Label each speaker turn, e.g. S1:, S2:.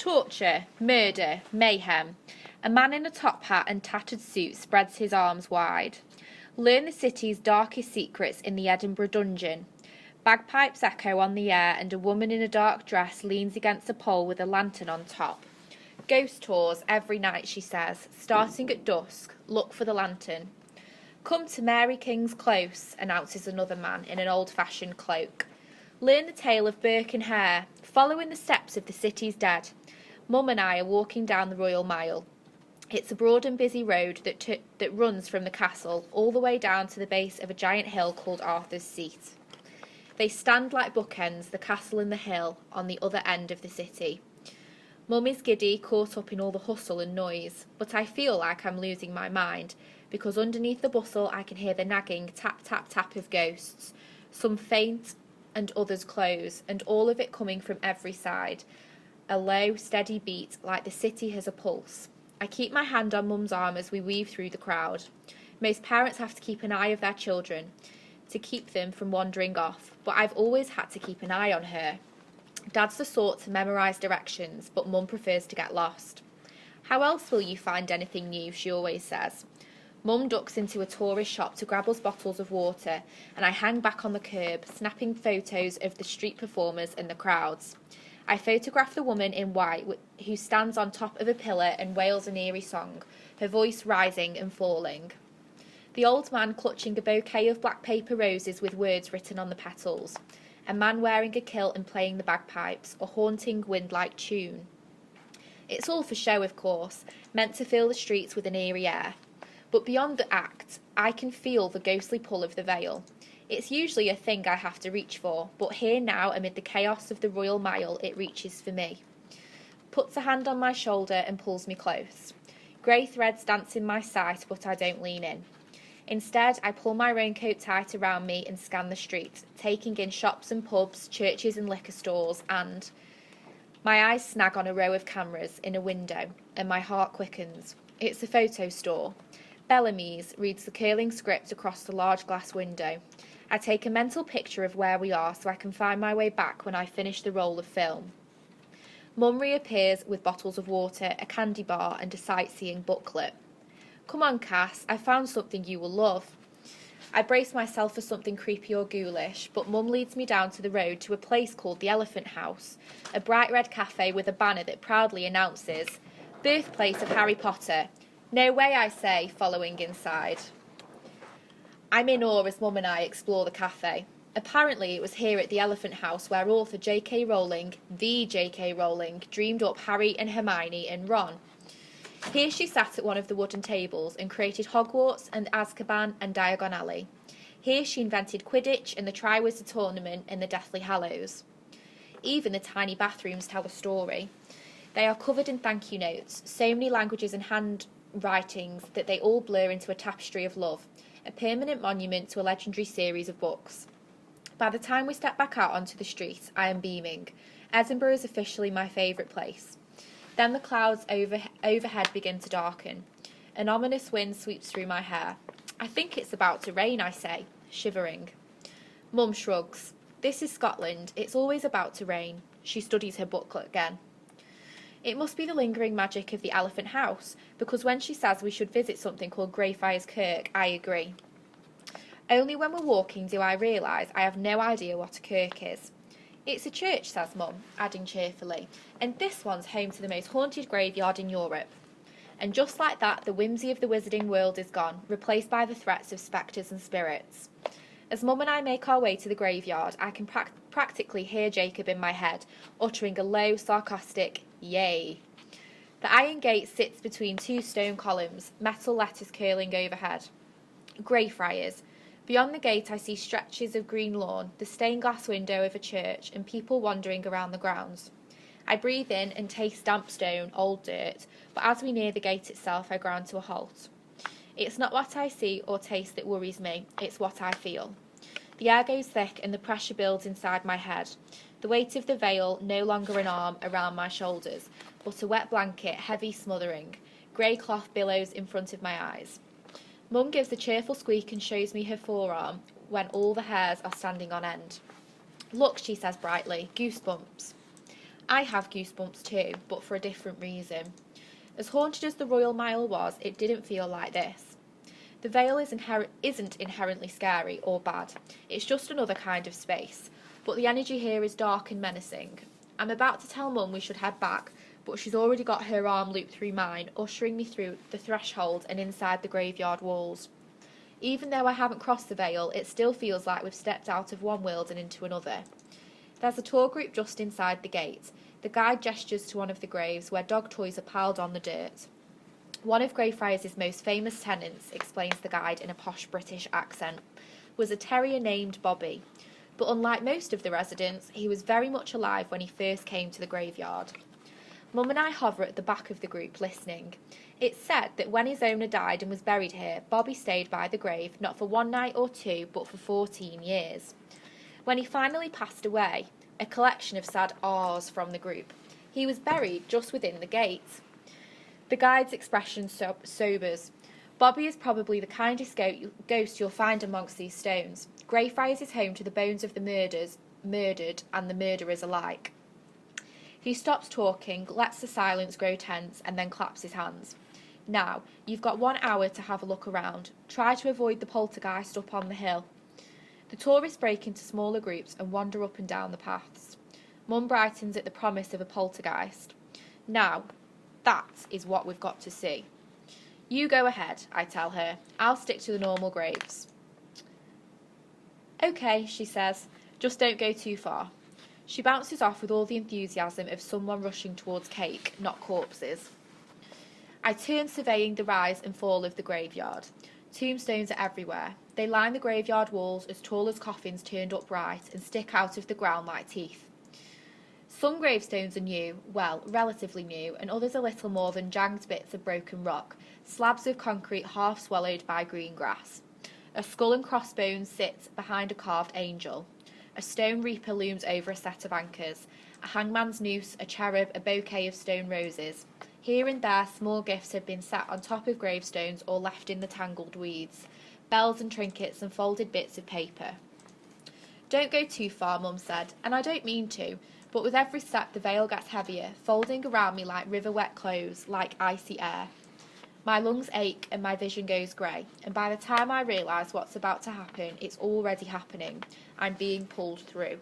S1: Torture, murder, mayhem. A man in a top hat and tattered suit spreads his arms wide. Learn the city's darkest secrets in the Edinburgh dungeon. Bagpipes echo on the air and a woman in a dark dress leans against a pole with a lantern on top. Ghost tours every night, she says, starting at dusk. Look for the lantern. Come to Mary King's Close, announces another man in an old-fashioned cloak. Learn the tale of Burke and Hare. Follow in the steps of the city's dead. Mum and I are walking down the Royal Mile. It's a broad and busy road that runs from the castle all the way down to the base of a giant hill called Arthur's Seat. They stand like bookends, the castle and the hill, on the other end of the city. Mum is giddy, caught up in all the hustle and noise, but I feel like I'm losing my mind, because underneath the bustle I can hear the nagging tap-tap-tap of ghosts, some faint and others close, and all of it coming from every side. A low, steady beat, like the city has a pulse. I keep my hand on Mum's arm as we weave through the crowd. Most parents have to keep an eye of their children, to keep them from wandering off, but I've always had to keep an eye on her. Dad's the sort to memorise directions, but Mum prefers to get lost. How else will you find anything new, she always says. Mum ducks into a tourist shop to grab us bottles of water, and I hang back on the curb, snapping photos of the street performers and the crowds. I photograph the woman in white who stands on top of a pillar and wails an eerie song, her voice rising and falling. The old man clutching a bouquet of black paper roses with words written on the petals. A man wearing a kilt and playing the bagpipes, a haunting wind-like tune. It's all for show, of course, meant to fill the streets with an eerie air. But beyond the act, I can feel the ghostly pull of the veil. It's usually a thing I have to reach for, but here now, amid the chaos of the Royal Mile, it reaches for me. Puts a hand on my shoulder and pulls me close. Grey threads dance in my sight, but I don't lean in. Instead, I pull my raincoat tight around me and scan the street, taking in shops and pubs, churches and liquor stores, and my eyes snag on a row of cameras in a window, and my heart quickens. It's a photo store. Bellamy's reads the curling script across the large glass window. I take a mental picture of where we are so I can find my way back when I finish the roll of film. Mum reappears with bottles of water, a candy bar and a sightseeing booklet. Come on, Cass, I found something you will love. I brace myself for something creepy or ghoulish, but Mum leads me down to the road to a place called the Elephant House, a bright red cafe with a banner that proudly announces, "Birthplace of Harry Potter." No way, I say, following inside. I'm in awe as Mum and I explore the cafe. Apparently it was here at the Elephant House where author J.K. Rowling, the J.K. Rowling, dreamed up Harry and Hermione and Ron. Here she sat at one of the wooden tables and created Hogwarts and Azkaban and Diagon Alley. Here she invented Quidditch and the Triwizard Tournament and the Deathly Hallows. Even the tiny bathrooms tell a story. They are covered in thank you notes, so many languages and handwritings that they all blur into a tapestry of love, a permanent monument to a legendary series of books. By the time we step back out onto the street, I am beaming. Edinburgh is officially my favourite place. Then the clouds overhead begin to darken. An ominous wind sweeps through my hair. I think it's about to rain, I say, shivering. Mum shrugs. This is Scotland. It's always about to rain. She studies her booklet again. It must be the lingering magic of the Elephant House, because when she says we should visit something called Greyfriars Kirk, I agree. Only when we're walking do I realise I have no idea what a kirk is. It's a church, says Mum, adding cheerfully, and this one's home to the most haunted graveyard in Europe. And just like that, the whimsy of the wizarding world is gone, replaced by the threats of spectres and spirits. As Mum and I make our way to the graveyard, I can practically hear Jacob in my head, uttering a low, sarcastic, "Yay." The iron gate sits between two stone columns, metal letters curling overhead. Greyfriars. Beyond the gate I see stretches of green lawn, the stained glass window of a church, and people wandering around the grounds. I breathe in and taste damp stone, old dirt, but as we near the gate itself I ground to a halt. It's not what I see or taste that worries me, it's what I feel. The air goes thick and the pressure builds inside my head. The weight of the veil, no longer an arm around my shoulders, but a wet blanket, heavy, smothering. Grey cloth billows in front of my eyes. Mum gives a cheerful squeak and shows me her forearm when all the hairs are standing on end. Look, she says brightly, goosebumps. I have goosebumps too, but for a different reason. As haunted as the Royal Mile was, it didn't feel like this. The Vale isn't inherently scary or bad. It's just another kind of space. But the energy here is dark and menacing. I'm about to tell Mum we should head back, but she's already got her arm looped through mine, ushering me through the threshold and inside the graveyard walls. Even though I haven't crossed the Vale, it still feels like we've stepped out of one world and into another. There's a tour group just inside the gate. The guide gestures to one of the graves where dog toys are piled on the dirt. One of Greyfriars' most famous tenants, explains the guide in a posh British accent, was a terrier named Bobby. But unlike most of the residents, he was very much alive when he first came to the graveyard. Mum and I hover at the back of the group, listening. It's said that when his owner died and was buried here, Bobby stayed by the grave, not for one night or two, but for 14 years. When he finally passed away, a collection of sad ahs from the group, he was buried just within the gate. The guide's expression sobers. Bobby is probably the kindest ghost you'll find amongst these stones. Greyfriars is home to the bones of the murdered and the murderers alike. He stops talking, lets the silence grow tense, and then claps his hands. Now, you've got 1 hour to have a look around. Try to avoid the poltergeist up on the hill. The tourists break into smaller groups and wander up and down the paths. Mum brightens at the promise of a poltergeist. Now, that is what we've got to see. You go ahead, I tell her. I'll stick to the normal graves. OK, she says. Just don't go too far. She bounces off with all the enthusiasm of someone rushing towards cake, not corpses. I turn, surveying the rise and fall of the graveyard. Tombstones are everywhere. They line the graveyard walls as tall as coffins turned upright and stick out of the ground like teeth. Some gravestones are new, well, relatively new, and others are little more than jagged bits of broken rock, slabs of concrete half swallowed by green grass. A skull and crossbones sits behind a carved angel. A stone reaper looms over a set of anchors. A hangman's noose, a cherub, a bouquet of stone roses. Here and there, small gifts have been set on top of gravestones or left in the tangled weeds. Bells and trinkets and folded bits of paper. Don't go too far, Mum said, and I don't mean to, but with every step the veil gets heavier, folding around me like river-wet clothes, like icy air. My lungs ache and my vision goes grey, and by the time I realise what's about to happen, it's already happening. I'm being pulled through.